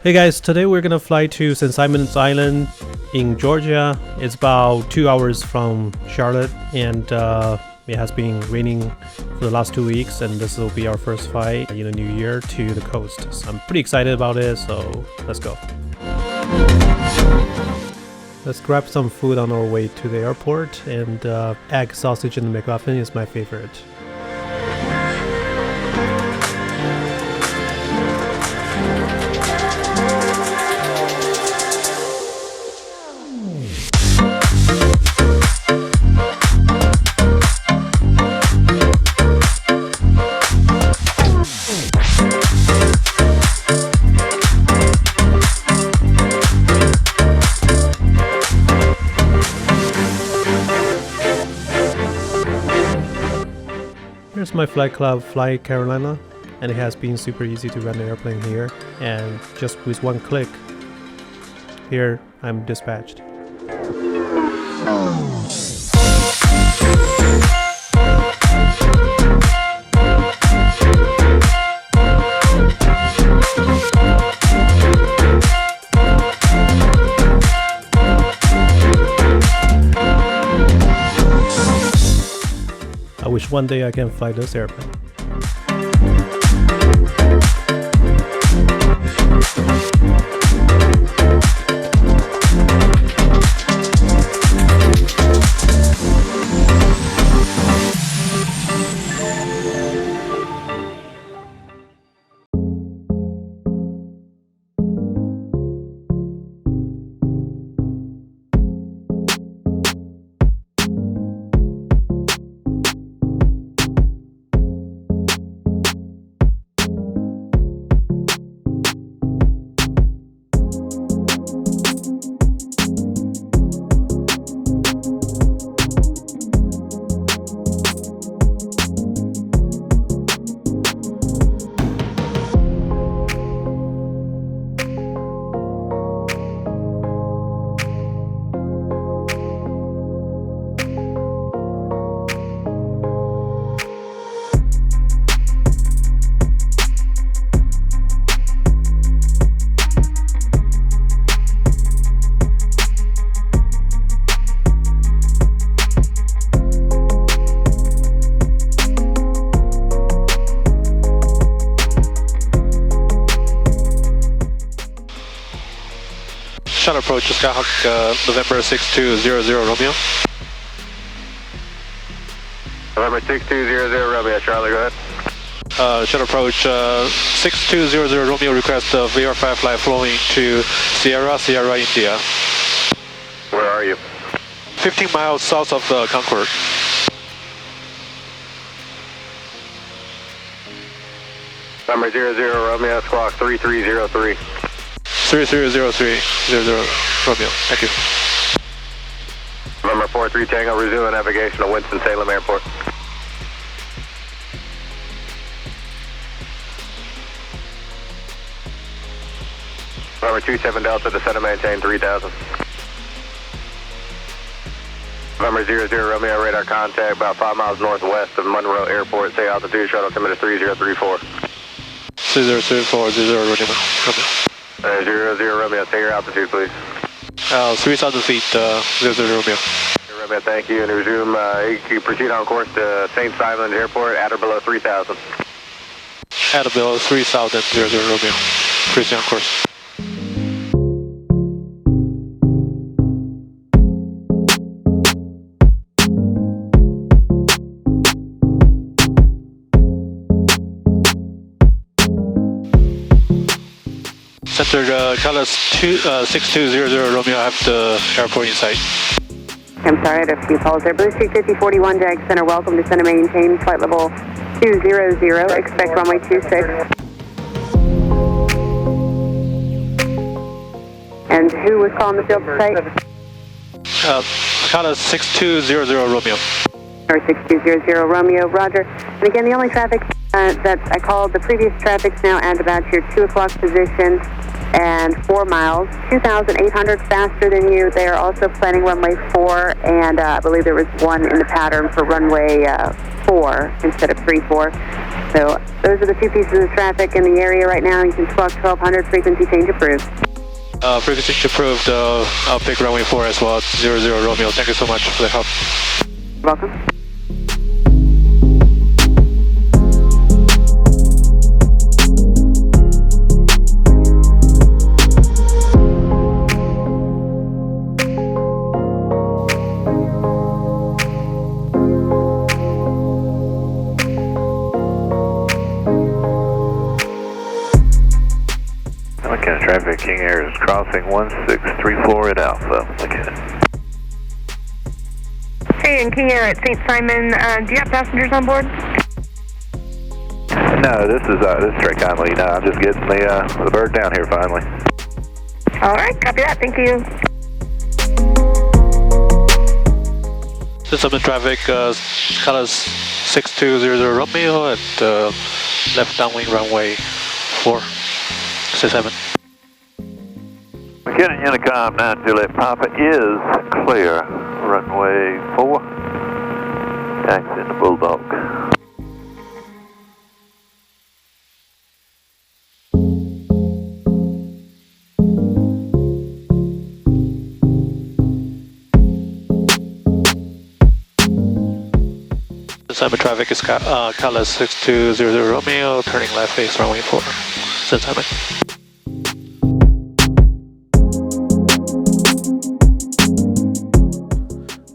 Hey guys, today we're gonna fly to St. Simon's Island in Georgia. It's about 2 hours from Charlotte, and it has been raining for the last 2 weeks, and this will be our first flight in the new year to the coast. So I'm pretty excited about it, so let's go. Let's grab some food on our way to the airport, and egg, sausage, and McMuffin is my favorite. Here's my flight club, Fly Carolina, and it has been super easy to run the airplane here, and just with one click, here I'm dispatched. I wish one day I can fly this airplane. Shuttle approach, Skyhawk, November 6200 Romeo. November 6200 Romeo, Charlie, go ahead. Shuttle approach 6200 Romeo, request VR5 flight flowing to Sierra, India. Where are you? 15 miles south of Concord. Number 00 Romeo, squawk 3303. 3303, 00 Romeo, thank you. Number 43 Tango, resume navigation to Winston-Salem Airport. Number 27 Delta, descend and maintain 3000. Number 00 Romeo, radar contact about 5 miles northwest of Monroe Airport. Say altitude, shuttle altimeter 3034. 3034, 00 Romeo. 00 Romeo, take your altitude, please. 3,000 feet, 00 Romeo. Romeo, thank you. And resume, you can proceed on course to St. Simon's Airport, at or below 3,000. At or below 3,000, 00 Romeo. Proceed on course. Center Cutlass 6200 Romeo, I have the airport in sight. I'm sorry, I had a few calls there. Blue Street 5041, Jag Center, welcome to Center, maintain flight level 200, expect runway 26. And who was calling the field site? Cutlass 6200 Romeo. Or 6200 Romeo, roger. And again, the only traffic that I called, the previous traffic's now at about your 2 o'clock position and 4 miles, 2,800 faster than you. They are also planning runway 4, and I believe there was one in the pattern for runway 4 instead of 3-4. So those are the two pieces of traffic in the area right now. You can squawk 1200, frequency change approved. Frequency change approved. I'll pick runway 4 as well, 00 Romeo. Thank you so much for the help. Welcome. Traffic, King Air is crossing 1634 at Alpha. Hey, and King Air at St. Simon, do you have passengers on board? No, this is Trey Conley. No, I'm just getting the bird down here finally. All right, copy that. Thank you. Summit traffic, Cutlass 6200 Romeo at left downwind runway 4, 67. McKinnon Unicom 9 Juliet Papa is clear. Runway 4. Taxi in the Bulldog. Summit traffic is Cutlass 6200 Romeo, turning left face runway 4, St. Simon.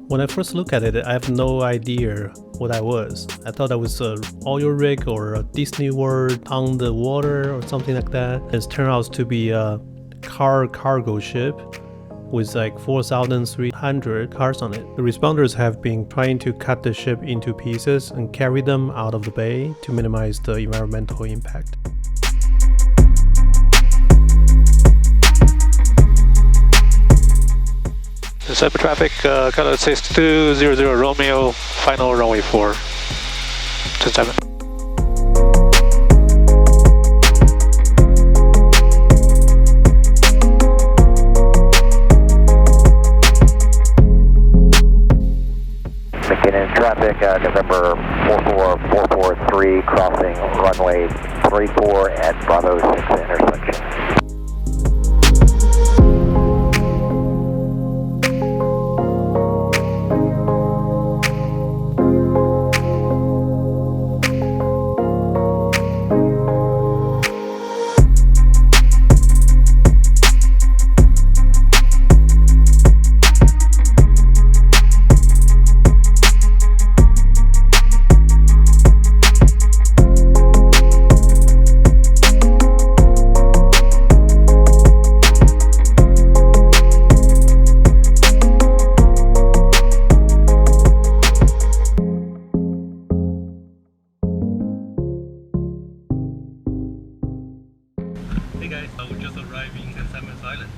When I first looked at it, I have no idea what that was. I thought that was an oil rig or a Disney World on the water or something like that. It turned out to be a cargo ship with like 4,300 cars on it. The responders have been trying to cut the ship into pieces and carry them out of the bay to minimize the environmental impact. Summit traffic, Cutlass 6200 Romeo, final runway 4, St. Simon. McKinnon traffic, November 44443, crossing runway 34 at Bravo 6 intersection. Hey guys, we just arrived in St. Simon's Island.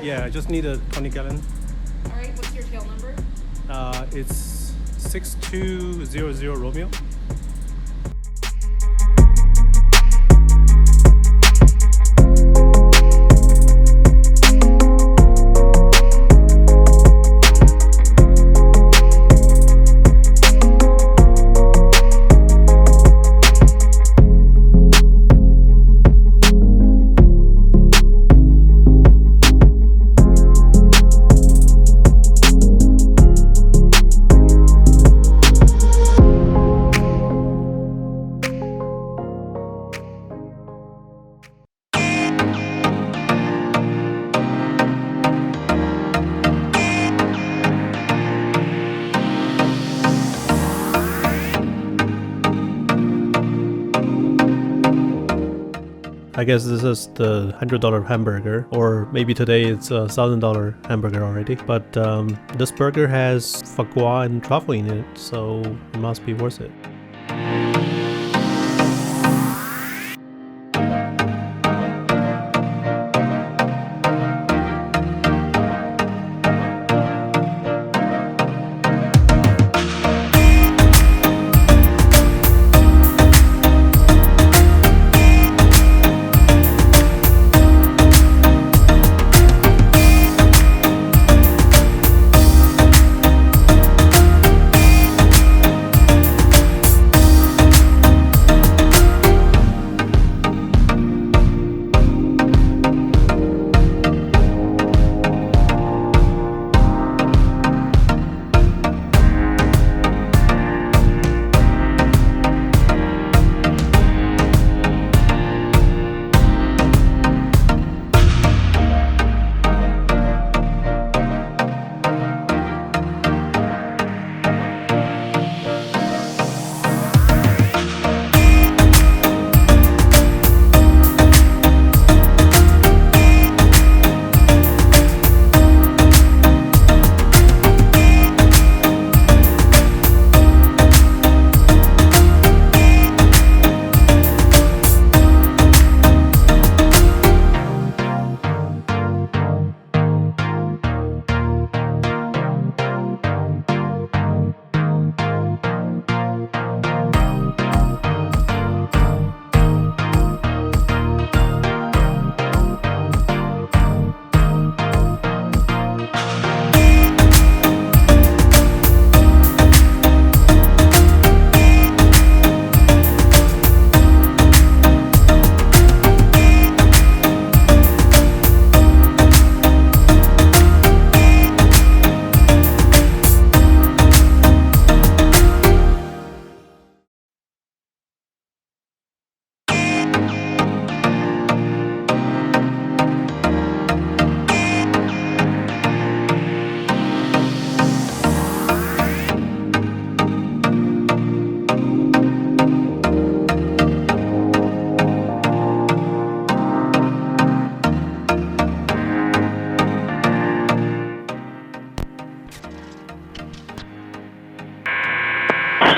Yeah, I just need a 20 gallon. All right, what's your tail number? It's 6200 Romeo. I guess this is the $100 hamburger, or maybe today it's a $1,000 hamburger already. But this burger has foie gras and truffle in it, so it must be worth it.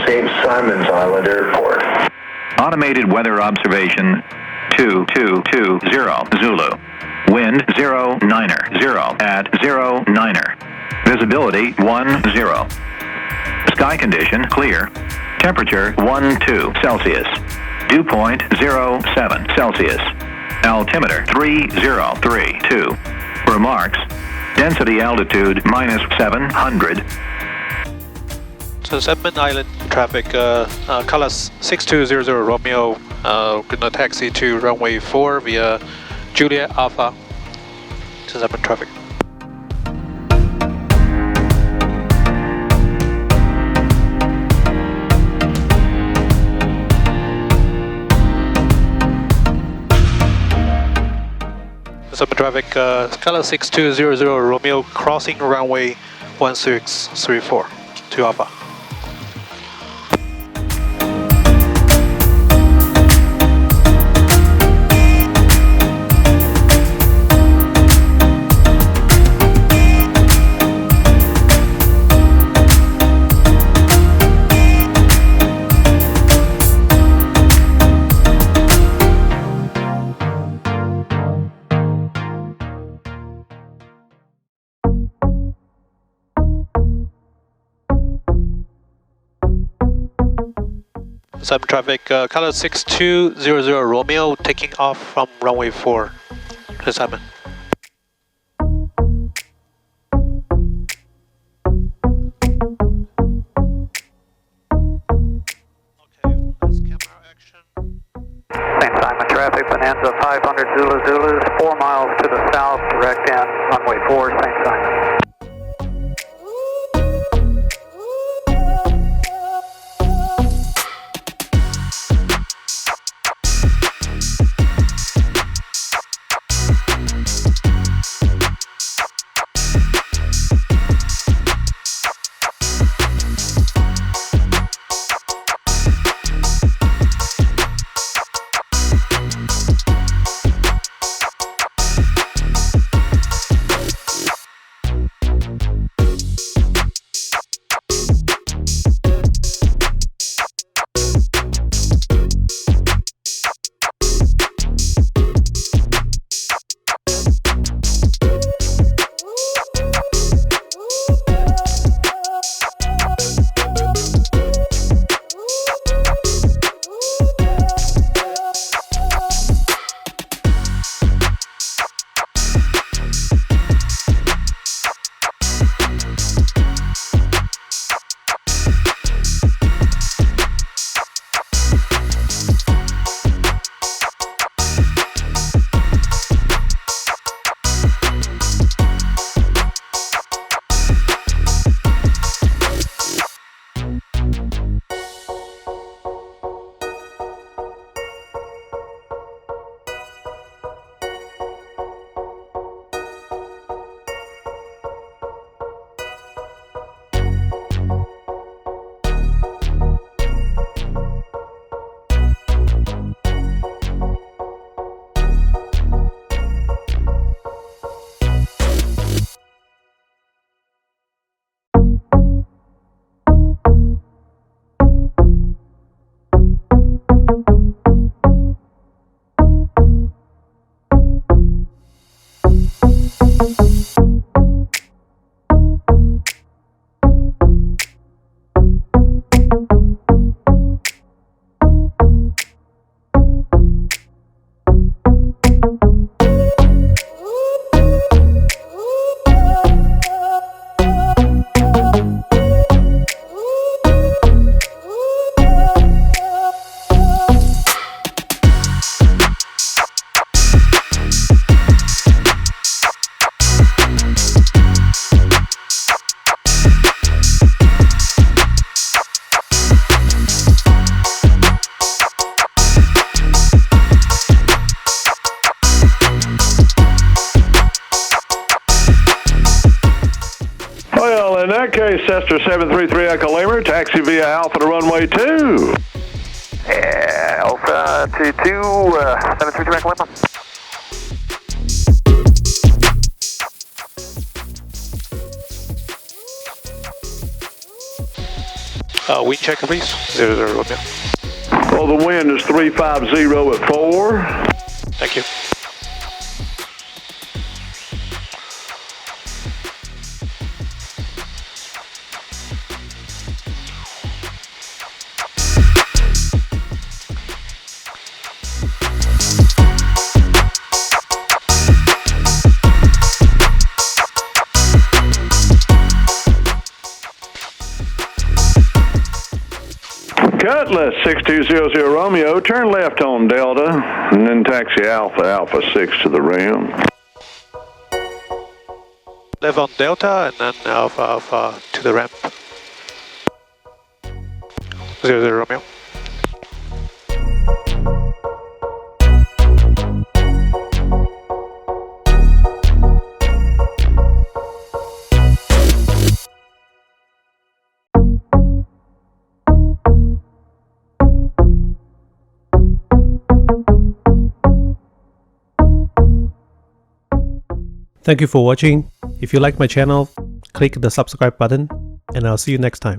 St. Simon's Island Airport. Automated weather observation 2220 Zulu. Wind 090 at 09er. Visibility 10. Sky condition clear. Temperature 12 Celsius. Dew point 07 Celsius. Altimeter 3032. Remarks. Density altitude -700. So Savannah Island traffic, Cutlass 6200 Romeo, gonna taxi to runway 4 via Juliet Alpha to Savannah traffic. Savannah traffic, Cutlass 6200 Romeo crossing runway 1634 to Alpha. Savannah traffic, Cutlass 6200 Romeo taking off from runway 4 to Savannah. Okay, that's camera action. St. Simon traffic, Bonanza 500 Zulu Zulus, 4 miles to the south, direct in, runway 4, St. Simon. In that case, Cessna 733 Echo Lima, taxi via Alpha to runway 2. Yeah, Alpha to 733 Echo Lima. Wind checker, please. 00 Romeo. Oh, the wind is 350 at 4. Thank you. Cutlass 6200 Romeo, turn left on Delta, and then taxi Alpha 6 to the rim. Left on Delta, and then Alpha to the ramp. 00 Romeo. Thank you for watching. If you like my channel, click the subscribe button, and I'll see you next time.